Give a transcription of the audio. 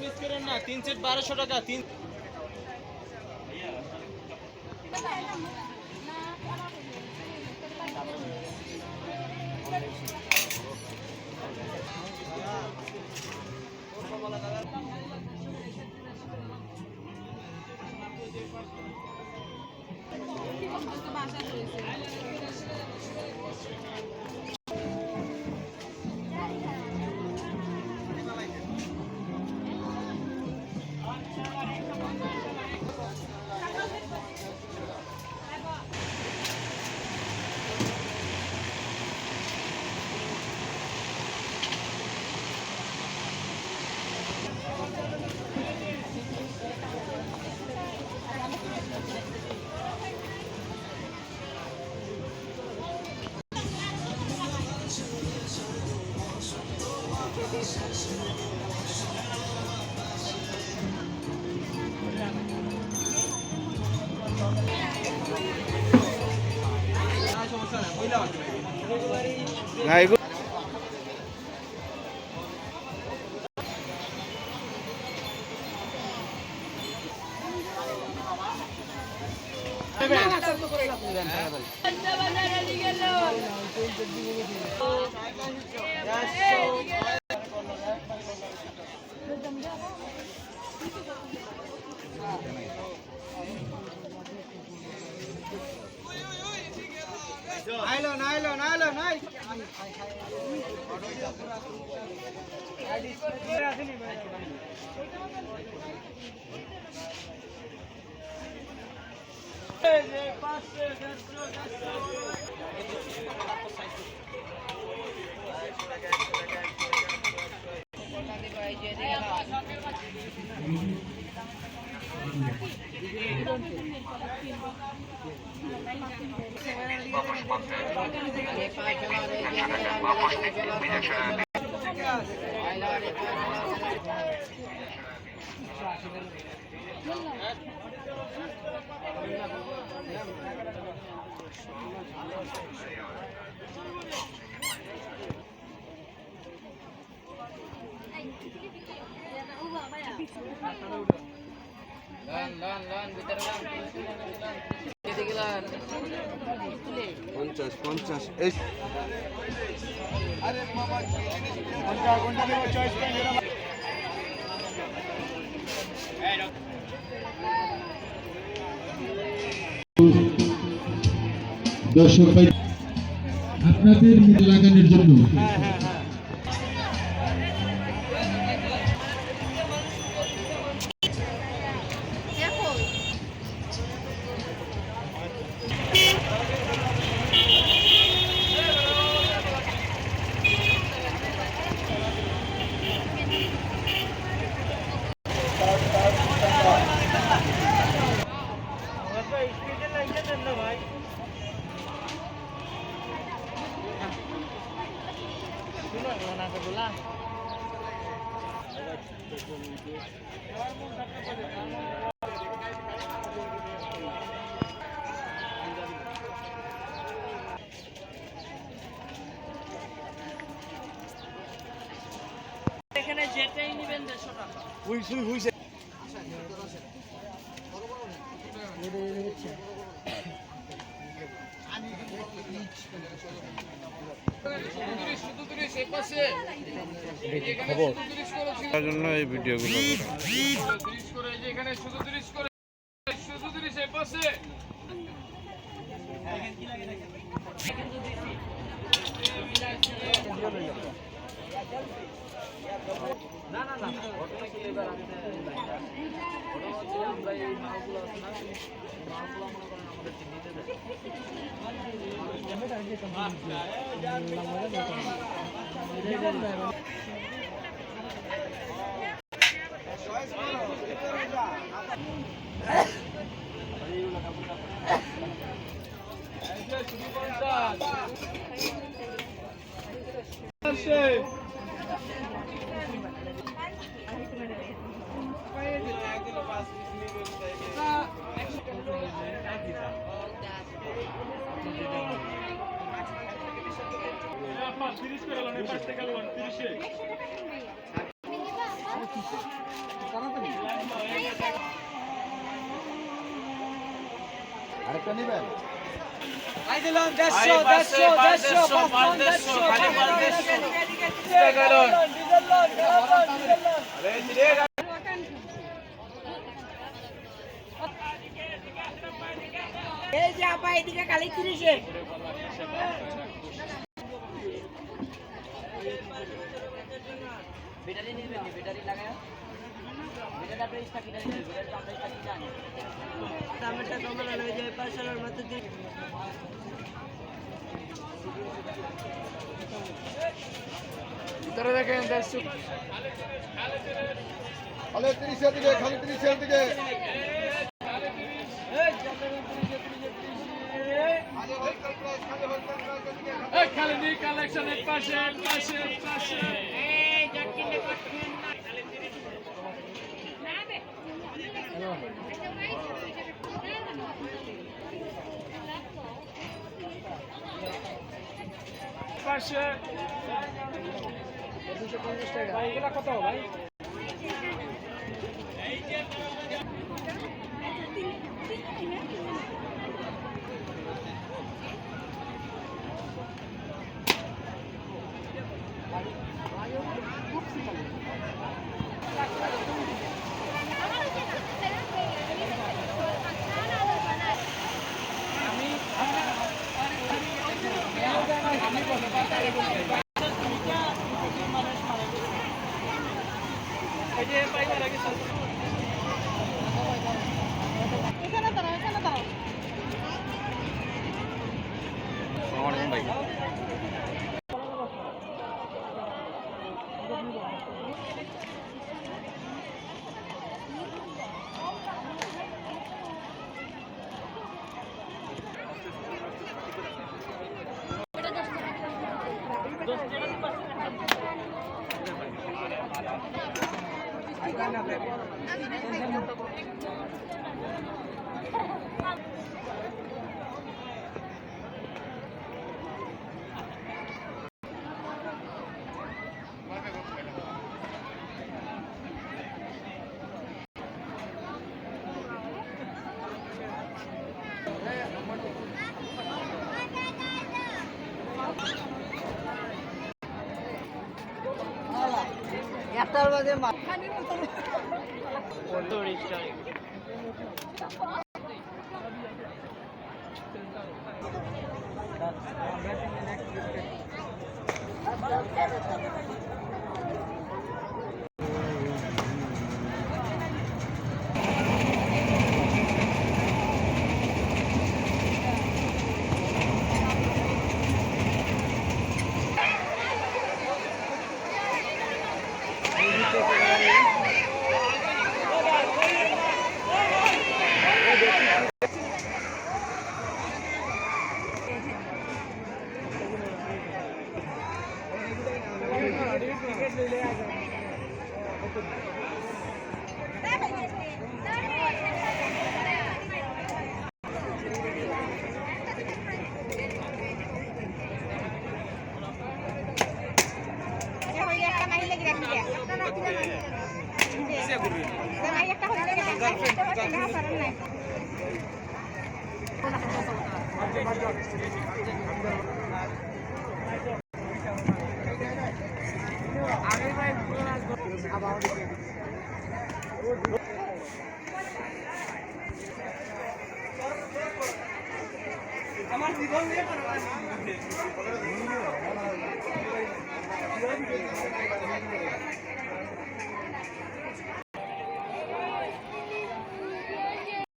Miss করেন না 3 set 1200 টাকা 3 না এগুলো দর্শক ভাই আপনাদের লাগানোর জন্য এখানে যেটাই নেবেন 150 টাকা। তার জন্য এই ভিডিওগুলো না না না ঘটনা কি এবার আমি আমরা এই মালগুলো আছে না মালগুলো মনে করেন আমাদের চিনিতে দেয় আরেকটা নেবেন? এই যে আপা এদিকে খালি 30-এ ব্যাটারি নিবেন নি ব্যাটারি লাগায় ব্যাটারি আপনি স্টার্ট কিনে নিবেন ব্যাটারি তো আমরা স্টার্ট কিনে আনি দামটা কম না হয়ে যায় 500 এর মতো দিন ভিতরে দেখেন দর্শক খালি 30 এর দিকে খালি 30 এর দিকে খালি নি কালেকশন এক পাশে এই জাকিলে করছেন না খালি 30 না বে পাশে 250 টাকা ভাই এগুলা কত ভাই এই যে পাইবার আগে এখানে দাঁড়াও একটার বাজে আমার জীবন নিয়ে